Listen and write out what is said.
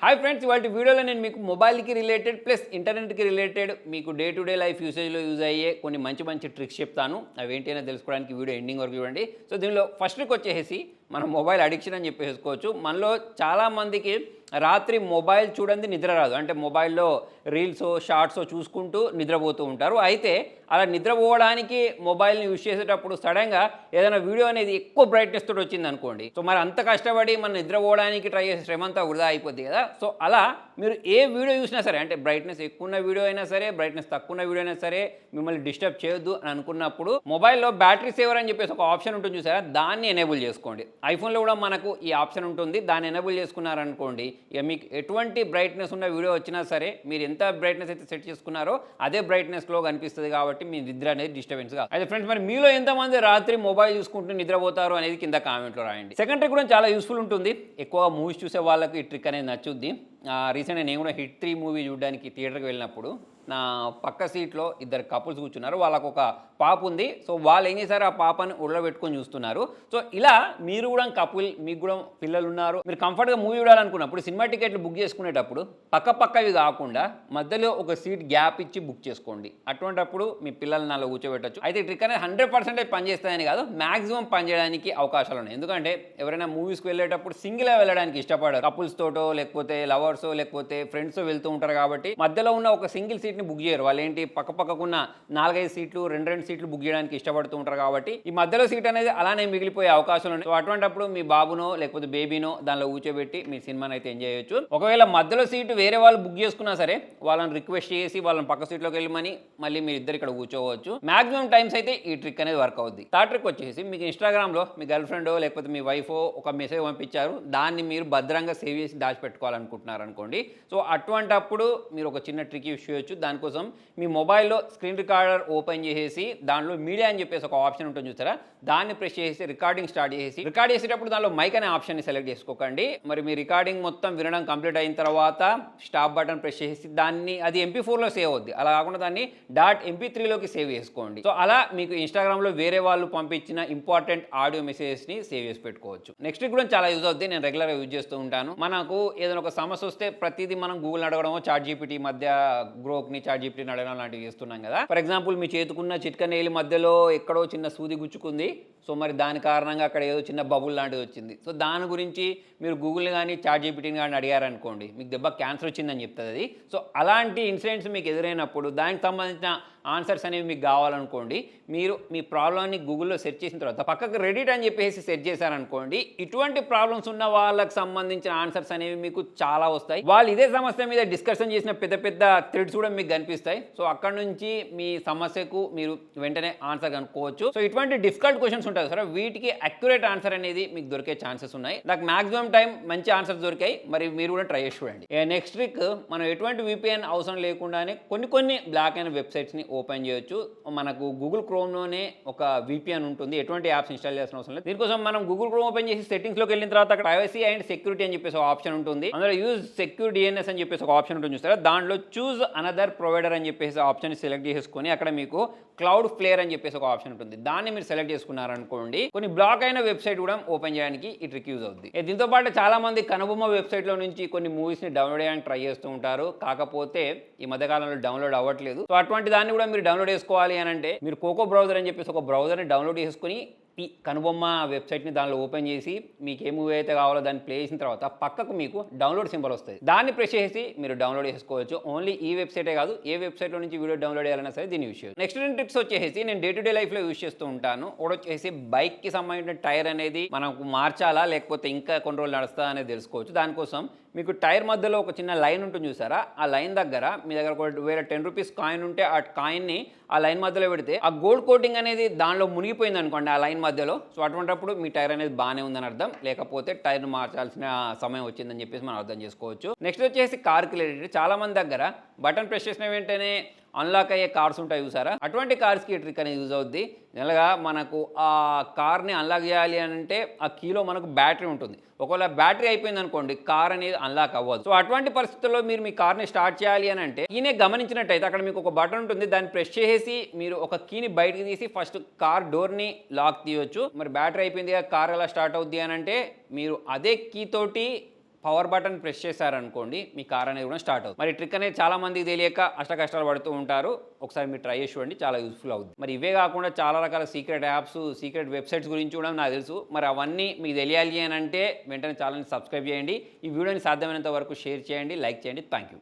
Hi friends, ఇవాళ వీడియోలో నేను మీకు మొబైల్కి రిలేటెడ్ ప్లస్ ఇంటర్నెట్కి రిలేటెడ్ మీకు డే టు డే లైఫ్ యూసేజ్లో యూజ్ అయ్యే కొన్ని మంచి ట్రిక్స్ చెప్తాను. అవి ఏంటి అనేది తెలుసుకోవడానికి వీడియో ఎండింగ్ వరకు చూడండి. సో దీనిలో ఫస్ట్ ట్రిక్ వచ్చేసి మనం మొబైల్ అడిక్షన్ అని చెప్పేసుకోవచ్చు. మనలో చాలామందికి రాత్రి మొబైల్ చూడండి నిద్ర రాదు. అంటే మొబైల్లో రీల్సో షార్ట్సో చూసుకుంటూ నిద్రపోతూ ఉంటారు. అయితే అలా నిద్రపోవడానికి మొబైల్ని యూజ్ చేసేటప్పుడు సడన్గా ఏదైనా వీడియో అనేది ఎక్కువ బ్రైట్నెస్ తోటి వచ్చింది అనుకోండి. సో మరి అంత కష్టపడి మనం నిద్రపోవడానికి ట్రై చేసే శ్రమంతా వృధా అయిపోద్ది కదా. సో అలా మీరు ఏ వీడియో చూసినా సరే, అంటే బ్రైట్నెస్ ఎక్కువ ఉన్న వీడియో అయినా సరే, బ్రైట్నెస్ తక్కువ ఉన్న వీడియో అయినా సరే, మిమ్మల్ని డిస్టర్బ్ చేయొద్దు అని అనుకున్నప్పుడు మొబైల్లో బ్యాటరీ సేవర్ అని చెప్పేసి ఒక ఆప్షన్ ఉంటుంది చూసారా, దాన్ని ఎనేబుల్ చేసుకోండి. ఐఫోన్లో కూడా మనకు ఈ ఆప్షన్ ఉంటుంది. దాన్ని ఎనేబుల్ చేసుకున్నారనుకోండి, ఇక మీకు ఎటువంటి బ్రైట్నెస్ ఉన్న వీడియో వచ్చినా సరే, మీరు ఎంత బ్రైట్నెస్ అయితే సెట్ చేసుకున్నారో అదే బ్రైట్నెస్లో కనిపిస్తుంది. కాబట్టి మీ నిద్ర అనేది డిస్టర్బెన్స్ కాదు. అయితే ఫ్రెండ్స్, మరి మీలో ఎంతమంది రాత్రి మొబైల్ చూసుకుంటూ నిద్రపోతారు అనేది కింద కామెంట్లో రాయండి. సెకండ్ ట్రిక్ కూడా చాలా యూస్ఫుల్ ఉంటుంది. ఎక్కువగా మూవీస్ చూసే వాళ్ళకి ఈ ట్రిక్ అనేది నచ్చుద్ది. రీసెంట్గా నేను కూడా హిట్ 3 మూవీ చూడడానికి థియేటర్కి వెళ్ళినప్పుడు నా పక్క సీట్లో ఇద్దరు కపుల్స్ కూర్చున్నారు. వాళ్ళకు ఒక పాప ఉంది. సో వాళ్ళు ఏం చేశారు, ఆ పాపని ఒళ్ళో పెట్టుకొని చూస్తున్నారు. సో ఇలా మీరు కూడా కపుల్, మీకు కూడా పిల్లలు ఉన్నారు, మీరు కంఫర్ట్గా మూవీ చూడాలనుకున్నప్పుడు సినిమా టికెట్లు బుక్ చేసుకునేటప్పుడు పక్కవి కాకుండా మధ్యలో ఒక సీట్ గ్యాప్ ఇచ్చి బుక్ చేసుకోండి. అటువంటిప్పుడు మీ పిల్లల్ని నాలో కూర్చోబెట్టచ్చు. అయితే ఈ ట్రిక్ అనేది 100% పనిచేస్తాయని కాదు, మ్యాక్సిమం పనిచేయడానికి అవకాశాలు ఉన్నాయి. ఎందుకంటే ఎవరైనా మూవీస్కి వెళ్ళేటప్పుడు సింగిల్గా వెళ్ళడానికి ఇష్టపడరు. కపుల్స్ తోటో లేకపోతే లవర్సో లేకపోతే ఫ్రెండ్స్ వెళ్తూ ఉంటారు. కాబట్టి మధ్యలో ఉన్న ఒక సింగిల్ సీట్ని బుక్ చేయరు. వాళ్ళు ఏంటి, పక్కకున్న 4-5 సీట్లు 2 సీట్లు బుక్ చేయడానికి ఇష్టపడుతూ ఉంటారు. కాబట్టి ఈ మధ్యలో సీట్ అనేది అలానే మిగిలిపోయే అవకాశాలు ఉన్నాయి. సో అటువంటిప్పుడు మీ బాబునో లేకపోతే బేబీనో దానిలో కూర్చోబెట్టి మీ సినిమాని అయితే ఎంజాయ్ చేయొచ్చు. ఒకవేళ మధ్యలో సీటు వేరే వాళ్ళు బుక్ చేసుకున్నా సరే, వాళ్ళని రిక్వెస్ట్ చేసి వాళ్ళని పక్క సీట్లోకి వెళ్ళమని మళ్ళీ మీరు ఇద్దరు ఇక్కడ కూర్చోవచ్చు. మాక్సిమం టైమ్స్ అయితే ఈ ట్రిక్ అనేది వర్క్ అవుద్ది. థర్డ్ ట్రిక్ వచ్చేసి, మీకు ఇన్స్టాగ్రామ్లో మీ గర్ల్ ఫ్రెండో లేకపోతే మీ వైఫో ఒక మెసేజ్ పంపించారు, దాన్ని మీరు భద్రంగా సేవ్ చేసి దాచిపెట్టుకోవాలనుకుంటున్నారు అనుకోండి. సో అటువంటిప్పుడు మీరు ఒక చిన్న ట్రిక్ యూస్ చేయొచ్చు. దానికోసం మీ మొబైల్లో స్క్రీన్ రికార్డర్ ఓపెన్ చేసేసి దానిలో మీడియా అని చెప్పేసి ఒక ఆప్షన్ ఉంటుంది చూసారా, దాన్ని ప్రెస్ చేసి రికార్డింగ్ స్టార్ట్ చేసి, రికార్డ్ చేసేటప్పుడు దానిలో మైక్ అనే ఆప్షన్ని సెలెక్ట్ చేసుకోకండి. మరి మీ రికార్డింగ్ మొత్తం వినడం కంప్లీట్ అయిన తర్వాత స్టాప్ బటన్ ప్రెస్ చేసి దాన్ని, అది MP4లో సేవ్ అవుద్ది. అలా కాకుండా దాన్ని .mp3లోకి సేవ్ చేసుకోండి. సో అలా మీకు ఇన్స్టాగ్రామ్లో వేరే వాళ్ళు పంపించిన ఇంపార్టెంట్ ఆడియో మెసేజెస్ని సేవ్ చేసి పెట్టుకోవచ్చు. నెక్స్ట్ కూడా చాలా యూజ్ అవుద్ది. నేను రెగ్యులర్గా యూజ్ చేస్తూ ఉంటాను. మనకు ఏదైనా ఒక సమస్య వస్తే ప్రతిదీ మనం గూగుల్ అడగడమో, ChatGPT మధ్య గ్రోక్ని ChatGPTని అడగడం లాంటివి చేస్తున్నాం కదా. ఫర్ ఎగ్జాంపుల్, మీ చేతుకున్న చిట్క నేలి మధ్యలో ఎక్కడో చిన్న సూది గుచ్చుకుంది. సో మరి దాని కారణంగా అక్కడ ఏదో చిన్న బబుల్ లాంటిది వచ్చింది. సో దాని గురించి మీరు గూగుల్ని కానీ ChatGPTని కానీ అడిగారనుకోండి, మీకు దెబ్బ క్యాన్సర్ వచ్చిందని చెప్తుంది అది. సో అలాంటి ఇన్సిడెంట్స్ మీకు ఎదురైనప్పుడు దానికి సంబంధించిన ఆన్సర్స్ అనేవి మీకు కావాలనుకోండి, మీరు మీ ప్రాబ్లమ్ని గూగుల్లో సెర్చ్ చేసిన తర్వాత పక్కకు రెడిట్ అని చెప్పేసి సెర్చ్ చేశారనుకోండి, ఇటువంటి ప్రాబ్లమ్స్ ఉన్న వాళ్ళకి సంబంధించిన ఆన్సర్స్ అనేవి మీకు చాలా వస్తాయి. వాళ్ళు ఇదే సమస్య మీద డిస్కషన్ చేసిన పెద్ద థ్రెడ్స్ కూడా మీకు కనిపిస్తాయి. సో అక్కడ నుంచి మీ సమస్యకు మీరు వెంటనే ఆన్సర్ కనుక్కోవచ్చు. సో ఇటువంటి డిఫికల్ట్ క్వశ్చన్స్ ఉంటాయి సరే, వీటికి అక్యురేట్ ఆన్సర్ అనేది మీకు దొరికే ఛాన్సెస్ ఉన్నాయి. నాకు మాక్సిమం టైం మంచి ఆన్సర్స్ దొరికాయి. మరి మీరు కూడా ట్రై చేసి చూడండి. నెక్స్ట్ ట్రిక్, మనం ఎటువంటి VPN అవసరం లేకుండానే కొన్ని బ్లాక్ అయిన వెబ్సైట్స్ని ఓపెన్ చేయొచ్చు. మనకు గూగుల్ క్రోమ్లోనే ఒక VPN ఉంటుంది. ఎటువంటి యాప్స్ ఇన్స్టాల్ చేసిన అవసరం లేదు. దీనికోసం మనం గూగుల్ క్రోమ్ ఓపెన్ చేసి సెట్టింగ్స్లోకి వెళ్ళిన తర్వాత అక్కడ ప్రైవసీ అండ్ సెక్యూరిటీ అని చెప్పేసి ఒక ఆప్షన్ ఉంటుంది. అందులో యూజ్ సెక్యూర్ DNS అని చెప్పేసి ఒక ఆప్షన్ ఉంటుంది చూస్తారా, దాంట్లో చూజ్ అనదర్ ప్రొవైడర్ అని చెప్పేసి ఆప్షన్ సెలెక్ట్ చేసుకొని అక్కడ మీకు క్లౌడ్ ఫ్లేర్ అని చెప్పేసి ఒక ఆప్షన్ ఉంటుంది. దాన్ని మీరు సెలెక్ట్ చేసుకున్నారనుకోండి, కొన్ని బ్లాక్ అయిన వెబ్సైట్ కూడా ఓపెన్ చేయడానికి ఈ ట్రిక్ యూజ్ అవుతుంది. దీంతో పాటు చాలా మంది కనుబొమ్మ వెబ్సైట్లో నుంచి కొన్ని మూవీస్ని డౌన్లోడ్ చేయడానికి ట్రై చేస్తూ ఉంటారు. కాకపోతే ఈ మధ్యకాలంలో డౌన్లోడ్ అవ్వట్లేదు. సో అటువంటి దాన్ని కూడా మీరు డౌన్లోడ్ చేసుకోవాలి అని అంటే, మీరు కోకో బ్రౌజర్ అని చెప్పేసి ఒక బ్రౌజర్ని డౌన్లోడ్ చేసుకుని ఈ కనుబొమ్మ వెబ్సైట్ని దానిలో ఓపెన్ చేసి మీకు ఏ మూవీ అయితే కావాలో దాన్ని ప్లే చేసిన తర్వాత పక్కకు మీకు డౌన్లోడ్ సింబల్ వస్తుంది. దాన్ని ప్రెస్ చేసి మీరు డౌన్లోడ్ చేసుకోవచ్చు. ఓన్లీ ఈ వెబ్సైటే కాదు, ఏ వెబ్సైట్లో నుంచి వీడియో డౌన్లోడ్ చేయాలన్నా సరే దీన్ని యూస్ చేయొచ్చు. నెక్స్ట్ ట్రిక్స్ వచ్చేసి నేను డే టు డే లైఫ్లో యూస్ చేస్తూ ఉంటాను. ఒకటి వచ్చేసి, బైక్కి సంబంధించిన టైర్ అనేది మనకు మార్చాలా లేకపోతే ఇంకా కొన్ని రోజులు నడుస్తుందా అనేది తెలుసుకోవచ్చు. దానికోసం మీకు టైర్ మధ్యలో ఒక చిన్న లైన్ ఉంటుంది చూసారా, ఆ లైన్ దగ్గర మీ దగ్గర ఒకవేళ 10 రూపీస్ కాయిన్ ఉంటే ఆ కాయిన్ని ఆ లైన్ మధ్యలో పెడితే ఆ గోల్డ్ కోటింగ్ అనేది దానిలో మునిగిపోయింది అనుకోండి ఆ లైన్ మధ్యలో. సో అటువంటిప్పుడు మీ టైర్ అనేది బాగానే ఉందని అర్థం, లేకపోతే టైర్ను మార్చాల్సిన సమయం వచ్చిందని చెప్పేసి మనం అర్థం చేసుకోవచ్చు. నెక్స్ట్ వచ్చేసి కార్కి రిలేటెడ్, చాలా మంది దగ్గర బటన్ ప్రెస్ చేసిన వెంటనే అన్లాక్ అయ్యే కార్స్ ఉంటాయి చూసారా, అటువంటి కార్స్కి ఈ ట్రిక్ అనేది యూజ్ అవుద్ది. నెలగా మనకు ఆ కార్ని అన్లాక్ చేయాలి అని అంటే ఆ కీలో మనకు బ్యాటరీ ఉంటుంది. ఒకవేళ బ్యాటరీ అయిపోయింది అనుకోండి, కార్ అనేది అన్లాక్ అవ్వదు. సో అటువంటి పరిస్థితుల్లో మీరు మీ కార్ని స్టార్ట్ చేయాలి అని అంటే, కీనే గమనించినట్టయితే అక్కడ మీకు ఒక బటన్ ఉంటుంది, దాన్ని ప్రెస్ చేసి మీరు ఒక కీని బయటకు తీసి ఫస్ట్ కార్ డోర్ని లాక్ తీయొచ్చు. మరి బ్యాటరీ అయిపోయింది, కార్ ఎలా స్టార్ట్ అవుద్ది అని అంటే, మీరు అదే కీ తోటి పవర్ బటన్ ప్రెస్ చేశారనుకోండి మీ కార్ అనేది కూడా స్టార్ట్ అవుతుంది. మరి ట్రిక్ అనేది చాలా మందికి తెలియక కష్టాలు పడుతూ ఉంటారు. ఒకసారి మీరు ట్రై చేసి చూడండి, చాలా యూస్ఫుల్ అవుతుంది. మరి ఇవే కాకుండా చాలా రకాల సీక్రెట్ యాప్స్, సీక్రెట్ వెబ్సైట్స్ గురించి కూడా నాకు తెలుసు. మరి అవన్నీ మీకు తెలియాలి అని అంటే వెంటనే ఛానల్ని సబ్స్క్రైబ్ చేయండి. ఈ వీడియోని సాధ్యమైనంత వరకు షేర్ చేయండి, లైక్ చేయండి. Thank you.